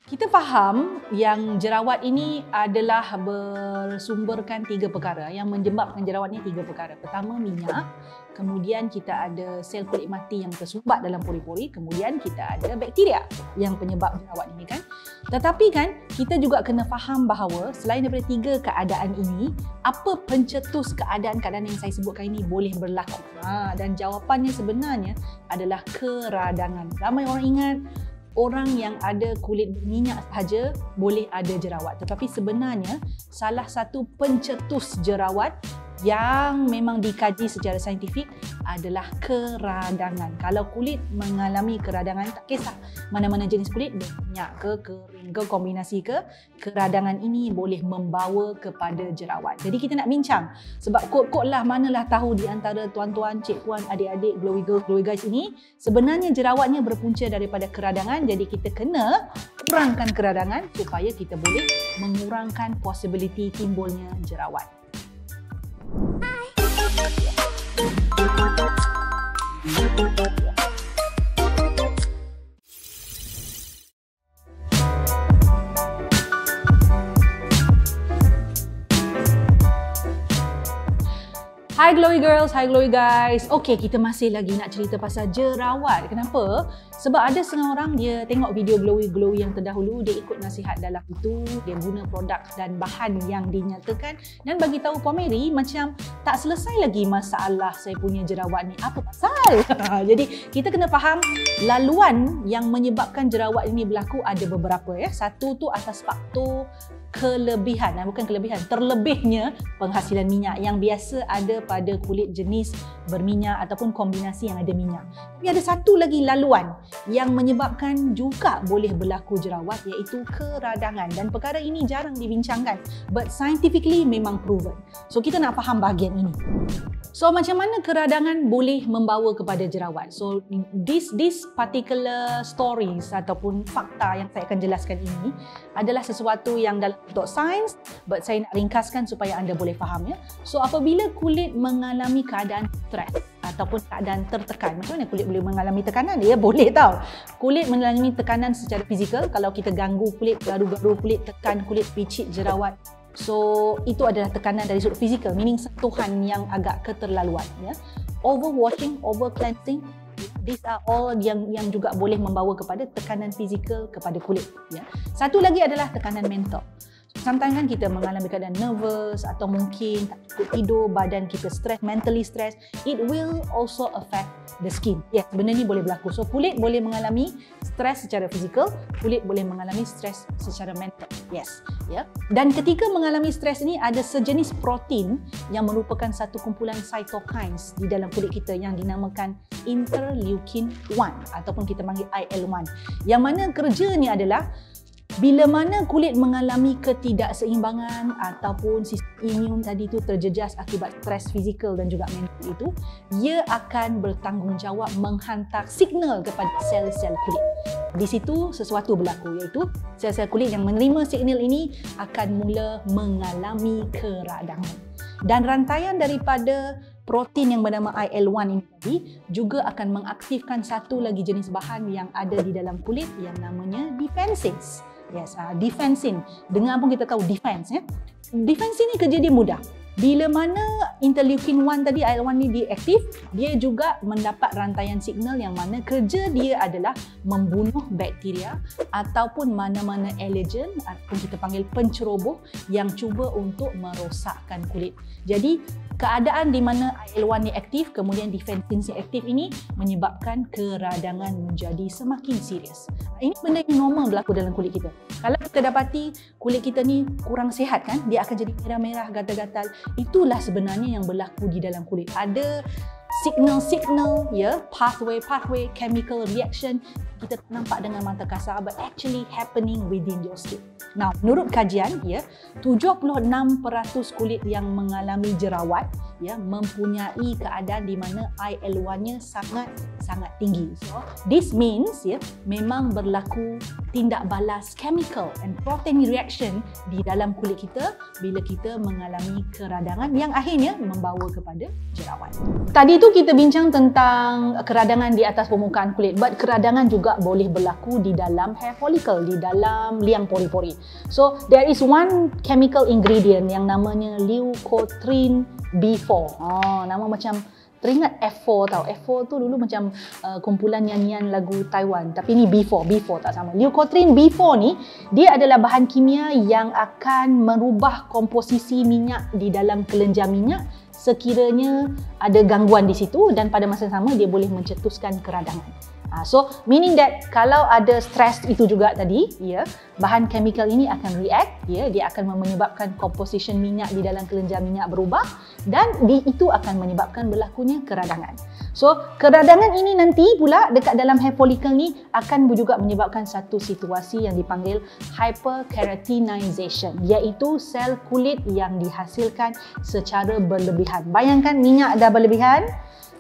Kita faham yang jerawat ini adalah bersumberkan 3 perkara, yang menyebabkan jerawat ni 3 perkara. Pertama, minyak, kemudian kita ada sel kulit mati yang tersumbat dalam pori-pori, kemudian kita ada bakteria yang penyebab jerawat ini kan. Tetapi kan, kita juga kena faham bahawa selain daripada 3 keadaan ini, apa pencetus keadaan-keadaan yang saya sebutkan ini boleh berlaku? Dan jawapannya sebenarnya adalah keradangan. Ramai orang ingat orang yang ada kulit berminyak sahaja boleh ada jerawat. Tetapi sebenarnya salah satu pencetus jerawat yang memang dikaji secara saintifik adalah keradangan. Kalau kulit mengalami keradangan, tak kisah mana-mana jenis kulit, minyak ke, kering ke, kombinasi ke, keradangan ini boleh membawa kepada jerawat. Jadi kita nak bincang sebab kod-kod lah, manalah tahu di antara tuan-tuan, cik puan, adik-adik, glowy girls, glowy guys ini sebenarnya jerawatnya berpunca daripada keradangan. Jadi kita kena kurangkan keradangan supaya kita boleh mengurangkan possibility timbulnya jerawat. Hai glowy girls, hai glowy guys. Okey, kita masih lagi nak cerita pasal jerawat. Kenapa? Sebab ada setengah orang dia tengok video glowy yang terdahulu, dia ikut nasihat dalam itu, dia guna produk dan bahan yang dinyatakan dan bagi tahu Puan Mary macam tak selesai lagi masalah saya punya jerawat ni. Apa pasal? Jadi kita kena faham laluan yang menyebabkan jerawat ini berlaku ada beberapa ya. Satu tu atas faktor kelebihan, bukan kelebihan, terlebihnya penghasilan minyak yang biasa ada pada kulit jenis berminyak ataupun kombinasi yang ada minyak. Tapi ada satu lagi laluan yang menyebabkan juga boleh berlaku jerawat, iaitu keradangan, dan perkara ini jarang dibincangkan but scientifically memang proven. So kita nak faham bahagian ini. So macam mana keradangan boleh membawa kepada jerawat? So this particular stories ataupun fakta yang saya akan jelaskan ini adalah sesuatu yang dalam bentuk sains, but saya nak ringkaskan supaya anda boleh faham ya. So apabila kulit mengalami keadaan stres ataupun keadaan tertekan, macam mana kulit boleh mengalami tekanan? Ya boleh tau. Kulit mengalami tekanan secara fizikal, kalau kita ganggu kulit, garu-garu kulit, tekan kulit, picit jerawat. So itu adalah tekanan dari sudut fizikal, meaning sentuhan yang agak keterlaluan ya. Overwashing, overcleansing, these are all yang juga boleh membawa kepada tekanan fizikal kepada kulit ya. Satu lagi adalah tekanan mental. Sometimes kan kita mengalami keadaan nervous atau mungkin tak cukup tidur, badan kita stress, mentally stress. It will also affect the skin. Yes, benda ni boleh berlaku. So kulit boleh mengalami stres secara fizikal, kulit boleh mengalami stres secara mental. Yes, ya. Dan ketika mengalami stres ini ada sejenis protein yang merupakan satu kumpulan cytokines di dalam kulit kita yang dinamakan interleukin 1 ataupun kita panggil IL-1. Yang mana kerjanya adalah bila mana kulit mengalami ketidakseimbangan ataupun sistem imun tadi tu terjejas akibat stres fizikal dan juga mental itu, ia akan bertanggungjawab menghantar signal kepada sel-sel kulit. Di situ sesuatu berlaku, iaitu sel-sel kulit yang menerima signal ini akan mula mengalami keradangan. Dan rantaian daripada protein yang bernama IL-1 ini tadi juga akan mengaktifkan satu lagi jenis bahan yang ada di dalam kulit yang namanya defensins. Yes, defensin. Dengar pun kita tahu defense ya. Defensin ni kerja dia mudah. Bila mana interleukin 1 tadi, IL-1 ni diaktif, dia juga mendapat rantaian signal yang mana kerja dia adalah membunuh bakteria ataupun mana-mana allergen ataupun kita panggil penceroboh yang cuba untuk merosakkan kulit. Jadi keadaan di mana IL-1 ni aktif, kemudian defensin ni aktif ini menyebabkan keradangan menjadi semakin serius. Ini benda yang normal berlaku dalam kulit kita. Kalau kita dapati kulit kita ni kurang sihat kan, dia akan jadi merah-merah, gatal-gatal. Itulah sebenarnya yang berlaku di dalam kulit. Ada signal ya, pathway, chemical reaction kita nampak dengan mata kasar but actually happening within your skin. Now, menurut kajian ya, 76% kulit yang mengalami jerawat ya mempunyai keadaan di mana IL-1-nya sangat tinggi. So this means ya memang berlaku tindak balas chemical and protein reaction di dalam kulit kita bila kita mengalami keradangan yang akhirnya membawa kepada jerawat. Tadi tu kita bincang tentang keradangan di atas permukaan kulit, but keradangan juga boleh berlaku di dalam hair follicle, di dalam liang pori-pori. So there is one chemical ingredient yang namanya leukotriene B4. Nama macam teringat F4 tau. F4 tu dulu macam kumpulan nyanyian lagu Taiwan. Tapi ni B4 tak sama. Leukotriene B4 ni, dia adalah bahan kimia yang akan merubah komposisi minyak di dalam kelenjar minyak sekiranya ada gangguan di situ, dan pada masa yang sama dia boleh mencetuskan keradangan. So meaning that kalau ada stres itu juga tadi, ya, bahan chemical ini akan react, ya, dia akan menyebabkan composition minyak di dalam kelenjar minyak berubah, dan itu akan menyebabkan berlakunya keradangan. So keradangan ini nanti pula dekat dalam hair follicle ni akan juga menyebabkan satu situasi yang dipanggil hyperkeratinization, iaitu sel kulit yang dihasilkan secara berlebihan. Bayangkan minyak dah berlebihan,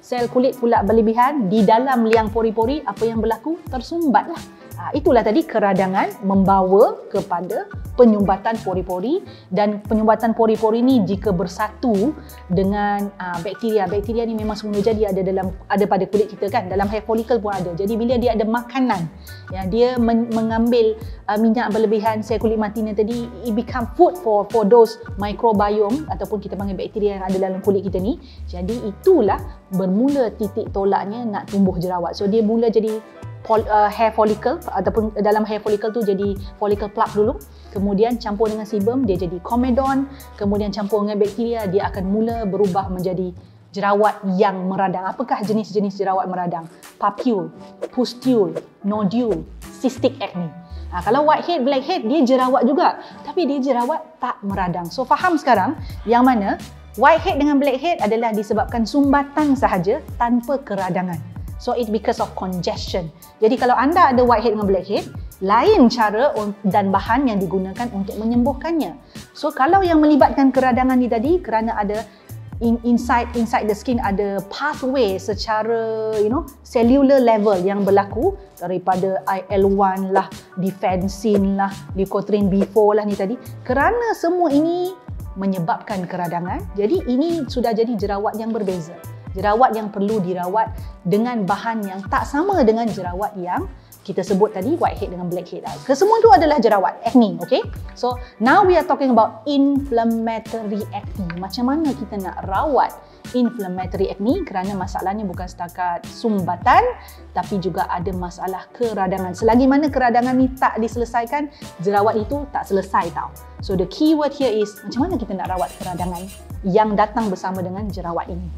sel kulit pula berlebihan, di dalam liang pori-pori apa yang berlaku? Tersumbatlah. Itulah tadi keradangan membawa kepada penyumbatan pori-pori, dan penyumbatan pori-pori ni jika bersatu dengan bakteria. Bakteria ni memang semula jadi ada pada kulit kita kan, dalam hair follicle pun ada. Jadi bila dia ada makanan, ya, dia mengambil minyak berlebihan sel kulit mati ni tadi, it become food for those microbiome ataupun kita panggil bakteria yang ada dalam kulit kita ni. Jadi itulah bermula titik tolaknya nak tumbuh jerawat. So dia mula jadi hair follicle, ataupun dalam hair follicle tu jadi follicle plug dulu, kemudian campur dengan sebum dia jadi comedon, kemudian campur dengan bakteria dia akan mula berubah menjadi jerawat yang meradang. Apakah jenis-jenis jerawat meradang? Papule, pustule, nodule, cystic acne. Kalau whitehead, blackhead dia jerawat juga, tapi dia jerawat tak meradang. So faham sekarang yang mana whitehead dengan blackhead adalah disebabkan sumbatan sahaja tanpa keradangan. So it because of congestion. Jadi kalau anda ada whitehead dengan blackhead, lain cara dan bahan yang digunakan untuk menyembuhkannya. So kalau yang melibatkan keradangan ni tadi, kerana ada inside the skin ada pathway secara cellular level yang berlaku daripada IL-1 lah, defensin lah, leukotriene B4 lah ni tadi, kerana semua ini menyebabkan keradangan, jadi ini sudah jadi jerawat yang berbeza. Jerawat yang perlu dirawat dengan bahan yang tak sama dengan jerawat yang kita sebut tadi, whitehead dengan blackhead. Kesemua itu adalah jerawat, acne, okay? So, now we are talking about inflammatory acne. Macam mana kita nak rawat inflammatory acne, kerana masalahnya bukan setakat sumbatan, tapi juga ada masalah keradangan. Selagi mana keradangan ni tak diselesaikan, jerawat itu tak selesai tau. So, the key word here is, macam mana kita nak rawat keradangan yang datang bersama dengan jerawat ini.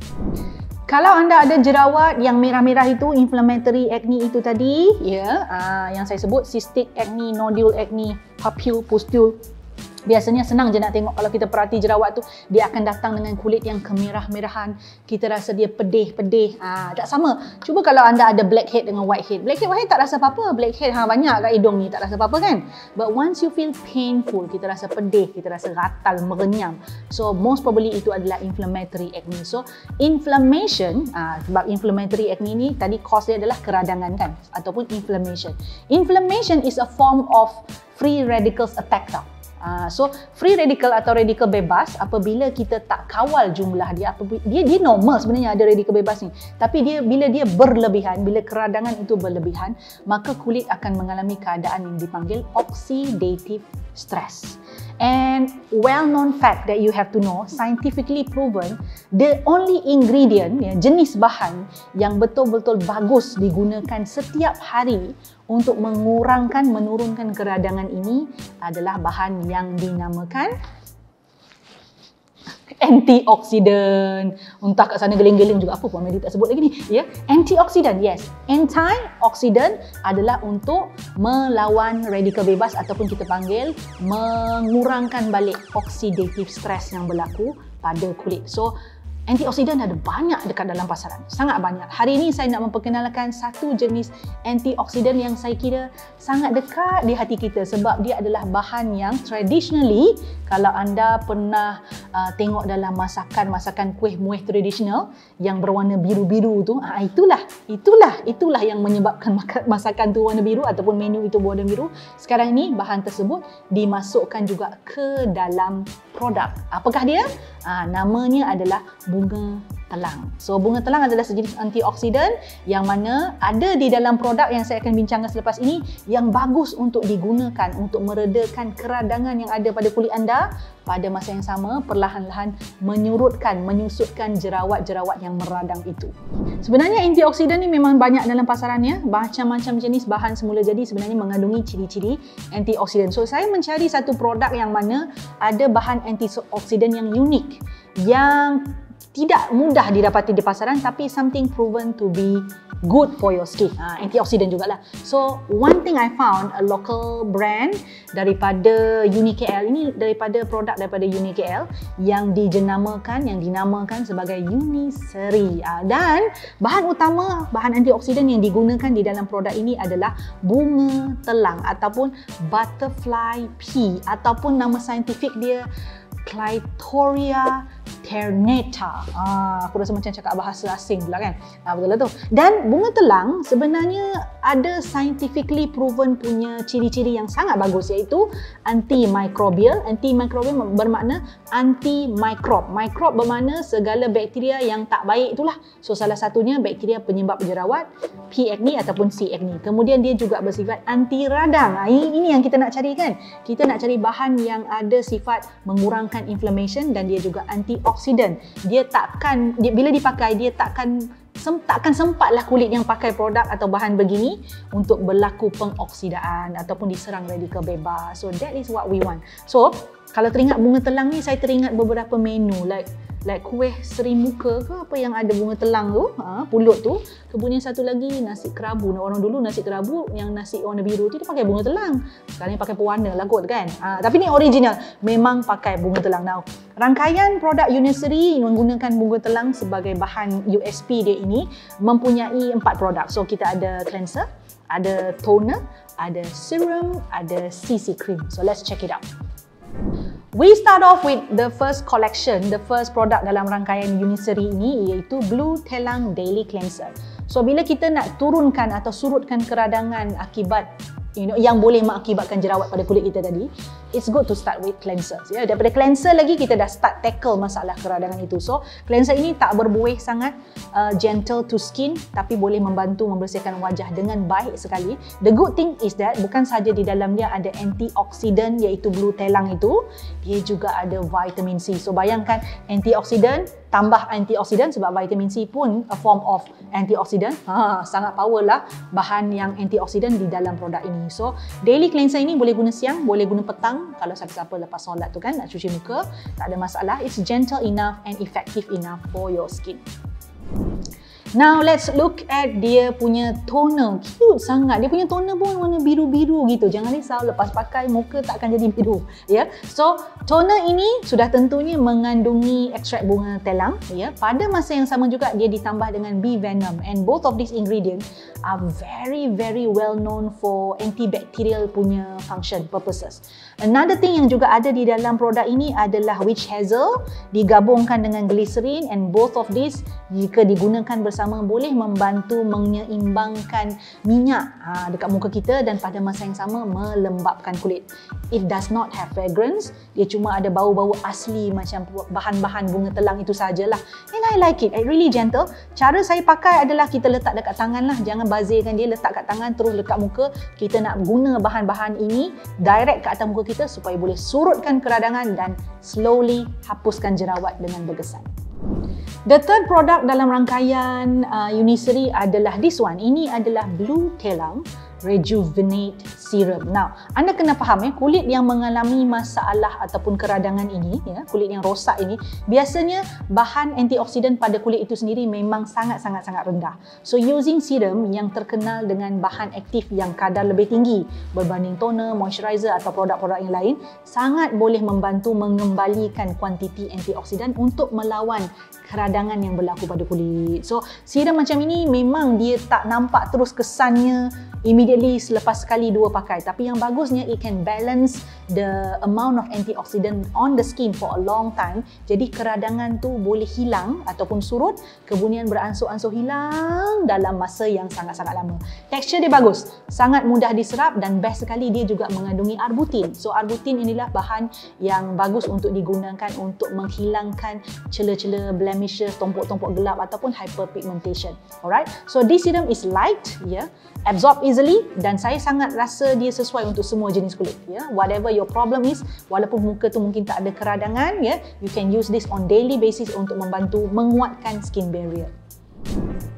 Kalau anda ada jerawat yang merah-merah itu, inflammatory acne itu tadi, ya, yang saya sebut cystic acne, nodule acne, papule, pustule, biasanya senang je nak tengok. Kalau kita perhati jerawat tu, dia akan datang dengan kulit yang kemerah-merahan. Kita rasa dia pedih-pedih. Tak sama. Cuba kalau anda ada blackhead dengan whitehead. Blackhead, whitehead tak rasa apa-apa. Blackhead banyak kat hidung ni, tak rasa apa-apa kan? But once you feel painful, kita rasa pedih, kita rasa gatal, merenyam. So most probably itu adalah inflammatory acne. So inflammation, sebab inflammatory acne ni tadi cause dia adalah keradangan kan, ataupun inflammation. Inflammation is a form of free radicals attack tau. So free radical atau radikal bebas, apabila kita tak kawal jumlah dia, dia normal sebenarnya ada radikal bebas ni, tapi bila dia berlebihan, bila keradangan itu berlebihan, maka kulit akan mengalami keadaan yang dipanggil oxidative stress. And well-known fact that you have to know, scientifically proven, the only ingredient, jenis bahan yang betul-betul bagus digunakan setiap hari untuk menurunkan keradangan ini adalah bahan yang dinamakan antioksidan. Entah kat sana geling-geling juga, apa pun Medi tak sebut lagi ni, ya. Antioksidan, yes. Antioksidan adalah untuk melawan radikal bebas, ataupun kita panggil mengurangkan balik oxidative stress yang berlaku pada kulit. So Antioksidan ada banyak dekat dalam pasaran, sangat banyak. Hari ini saya nak memperkenalkan satu jenis antioksidan yang saya kira sangat dekat di hati kita sebab dia adalah bahan yang traditionally, kalau anda pernah tengok dalam masakan kuih muih tradisional yang berwarna biru-biru tu, itulah yang menyebabkan masakan tu warna biru ataupun menu itu berwarna biru. Sekarang ini bahan tersebut dimasukkan juga ke dalam produk. Apakah dia? Namanya adalah bunga telang. So bunga telang adalah sejenis antioksidan yang mana ada di dalam produk yang saya akan bincangkan selepas ini yang bagus untuk digunakan untuk meredakan keradangan yang ada pada kulit anda, pada masa yang sama perlahan-lahan menyusutkan jerawat-jerawat yang meradang itu. Sebenarnya antioksidan ni memang banyak dalam pasarannya, macam-macam jenis bahan semula jadi sebenarnya mengandungi ciri-ciri antioksidan. So saya mencari satu produk yang mana ada bahan antioksidan yang unik, yang tidak mudah didapati di pasaran tapi something proven to be good for your skin. Antioksidan jugalah. So one thing I found, a local brand daripada UniKL, ini produk daripada UniKL yang dinamakan sebagai Uniseri. Dan bahan utama, bahan antioksidan yang digunakan di dalam produk ini adalah bunga telang ataupun butterfly pea ataupun nama saintifik dia Clitoria ternata. Aku rasa macam cakap bahasa asing pula kan. Betul lah tu. Dan bunga telang sebenarnya ada scientifically proven punya ciri-ciri yang sangat bagus, iaitu antimicrobial. Antimicrobial bermakna anti-microbe. Microbe bermakna segala bakteria yang tak baik itulah. So salah satunya bakteria penyebab jerawat, P. acne ataupun C. acne. Kemudian dia juga bersifat anti radang. Ini yang kita nak cari kan. Kita nak cari bahan yang ada sifat mengurangkan inflammation dan dia juga antioksidan. Bila dipakai dia takkan sempatlah kulit yang pakai produk atau bahan begini untuk berlaku pengoksidaan ataupun diserang radikal bebas. So that is what we want. So kalau teringat bunga telang ni, saya teringat beberapa menu like kuih seri muka ke apa yang ada bunga telang tu, pulut tu. Kemudian satu lagi nasi kerabu. Orang dulu nasi kerabu yang nasi warna biru tu dia pakai bunga telang. Sekarang ni pakai pewarna lah kot kan. Tapi ni original, memang pakai bunga telang. Now, rangkaian produk Uniseri menggunakan bunga telang sebagai bahan USP dia ini mempunyai 4 produk. So kita ada cleanser, ada toner, ada serum, ada CC cream. So let's check it out. We start off with the first collection, the first product dalam rangkaian Uniseri ini, iaitu Blue Telang Daily Cleanser. So bila kita nak turunkan atau surutkan keradangan akibat yang boleh mengakibatkan jerawat pada kulit kita tadi, it's good to start with cleanser. Daripada cleanser lagi kita dah start tackle masalah keradangan itu. So cleanser ini tak berbuih sangat, gentle to skin, tapi boleh membantu membersihkan wajah dengan baik sekali. The good thing is that bukan saja di dalam dia ada antioksidan iaitu blue telang itu, dia juga ada vitamin C. So bayangkan antioksidan tambah antioksidan, sebab vitamin C pun a form of antioksidan. Sangat power lah bahan yang antioksidan di dalam produk ini. So daily cleanser ini boleh guna siang, boleh guna petang. Kalau siapa lepas solat tu kan nak cuci muka, tak ada masalah. It's gentle enough and effective enough for your skin. Now let's look at dia punya toner. Cute sangat. Dia punya toner pun warna biru-biru gitu. Jangan risau, lepas pakai muka tak akan jadi biru. So toner ini sudah tentunya mengandungi ekstrak bunga telang. Pada masa yang sama juga dia ditambah dengan bee venom, and both of these ingredients are very well known for antibacterial punya function purposes. Another thing yang juga ada di dalam produk ini adalah witch hazel digabungkan dengan glycerin, and both of these jika digunakan bersama boleh membantu menyeimbangkan minyak dekat muka kita dan pada masa yang sama melembapkan kulit. It does not have fragrance, dia cuma ada bau-bau asli macam bahan-bahan bunga telang itu sajalah. And I like it, really gentle. Cara saya pakai adalah kita letak dekat tangan lah, jangan bazirkan dia, letak kat tangan terus dekat muka. Kita nak guna bahan-bahan ini direct ke atas muka kita supaya boleh surutkan keradangan dan slowly hapuskan jerawat dengan bergesan. The third product dalam rangkaian Uniseri adalah this one. Ini adalah Blue Telang Rejuvenate Serum. Now, anda kena faham kulit yang mengalami masalah ataupun keradangan ini, kulit yang rosak ini, biasanya bahan antioksidan pada kulit itu sendiri memang sangat-sangat rendah. So, using serum yang terkenal dengan bahan aktif yang kadar lebih tinggi berbanding toner, moisturizer atau produk-produk yang lain, sangat boleh membantu mengembalikan kuantiti antioksidan untuk melawan keradangan yang berlaku pada kulit. So, serum macam ini memang dia tak nampak terus kesannya immediately selepas sekali dua pakai, tapi yang bagusnya it can balance the amount of antioxidant on the skin for a long time. Jadi keradangan tu boleh hilang ataupun surut, kemudian beransur-ansur hilang dalam masa yang sangat-sangat lama. Tekstur dia bagus, sangat mudah diserap dan best sekali dia juga mengandungi arbutin. So arbutin inilah bahan yang bagus untuk digunakan untuk menghilangkan celah-celah, blemishes, tompok-tompok gelap ataupun hyperpigmentation. Alright, so this serum is light, absorb easily, dan saya sangat rasa dia sesuai untuk semua jenis kulit. Whatever your problem is, walaupun muka tu mungkin tak ada keradangan, you can use this on daily basis untuk membantu menguatkan skin barrier.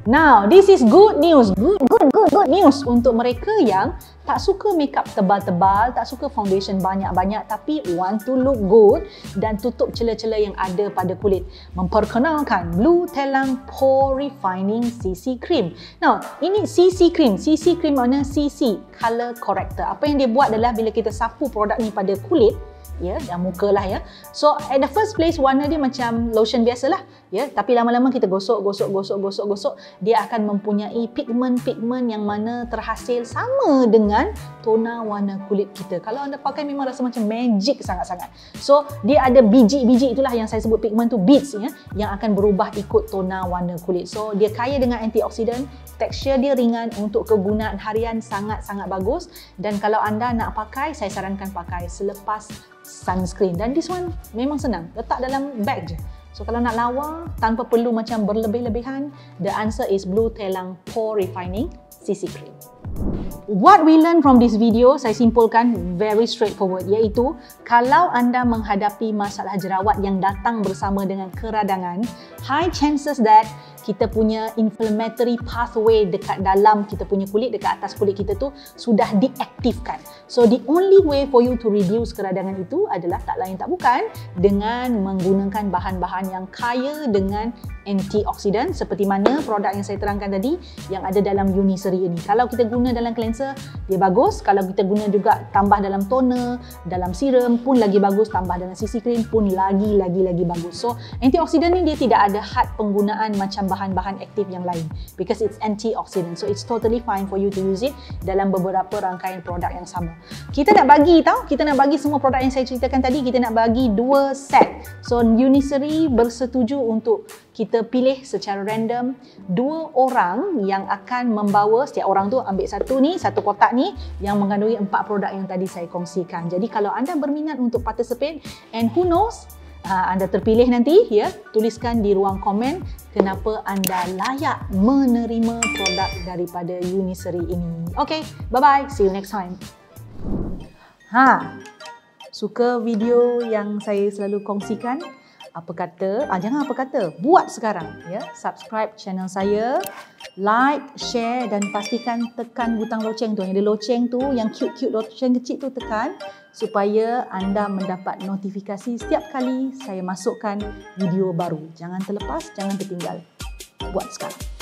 Now, this is good news. Good news untuk mereka yang tak suka makeup tebal-tebal, tak suka foundation banyak-banyak tapi want to look good dan tutup celah-celah yang ada pada kulit. Memperkenalkan Blue Telang Pore Refining CC Cream. Now, ini CC Cream. CC Cream mana? CC, Color Corrector. Apa yang dia buat adalah bila kita sapu produk ni pada kulit, dan muka lah So at the first place warna dia macam lotion biasa lah, tapi lama-lama kita gosok, dia akan mempunyai pigmen-pigmen yang mana terhasil sama dengan tona warna kulit kita. Kalau anda pakai memang rasa macam magic sangat-sangat. So dia ada biji-biji, itulah yang saya sebut pigmen tu, beads yang akan berubah ikut tona warna kulit. So dia kaya dengan antioksidan, tekstur dia ringan, untuk kegunaan harian sangat-sangat bagus, dan kalau anda nak pakai, saya sarankan pakai selepas sunscreen. Dan this one memang senang, letak dalam bag je. So kalau nak lawa tanpa perlu macam berlebih-lebihan, the answer is Blue Telang Pore Refining CC Cream. What we learn from this video, saya simpulkan very straightforward, iaitu kalau anda menghadapi masalah jerawat yang datang bersama dengan keradangan, high chances that kita punya inflammatory pathway dekat dalam kita punya kulit, dekat atas kulit kita tu sudah diaktifkan. So the only way for you to reduce keradangan itu adalah tak lain tak bukan dengan menggunakan bahan-bahan yang kaya dengan antioksidan seperti mana produk yang saya terangkan tadi yang ada dalam Uniseri ini. Kalau kita guna dalam cleanser, dia bagus. Kalau kita guna juga tambah dalam toner, dalam serum pun lagi bagus, tambah dalam CC cream pun lagi bagus. So antioksidan ni dia tidak ada had penggunaan macam bahan-bahan aktif yang lain because it's antioxidant. So it's totally fine for you to use it dalam beberapa rangkaian produk yang sama. Kita nak bagi semua produk yang saya ceritakan tadi, kita nak bagi 2 set. So Uniseri bersetuju untuk kita pilih secara random 2 orang yang akan membawa, setiap orang tu ambil satu kotak ni yang mengandungi 4 produk yang tadi saya kongsikan. Jadi kalau anda berminat untuk participate, and who knows, anda terpilih nanti, tuliskan di ruang komen kenapa anda layak menerima produk daripada Uniseri ini. Okay, bye-bye. See you next time. Suka video yang saya selalu kongsikan? Apa kata, jangan apa kata, buat sekarang, subscribe channel saya, like, share, dan pastikan tekan butang loceng tu, yang ada loceng tu, yang cute-cute loceng kecil tu, tekan supaya anda mendapat notifikasi setiap kali saya masukkan video baru. Jangan terlepas, jangan tertinggal. Buat sekarang.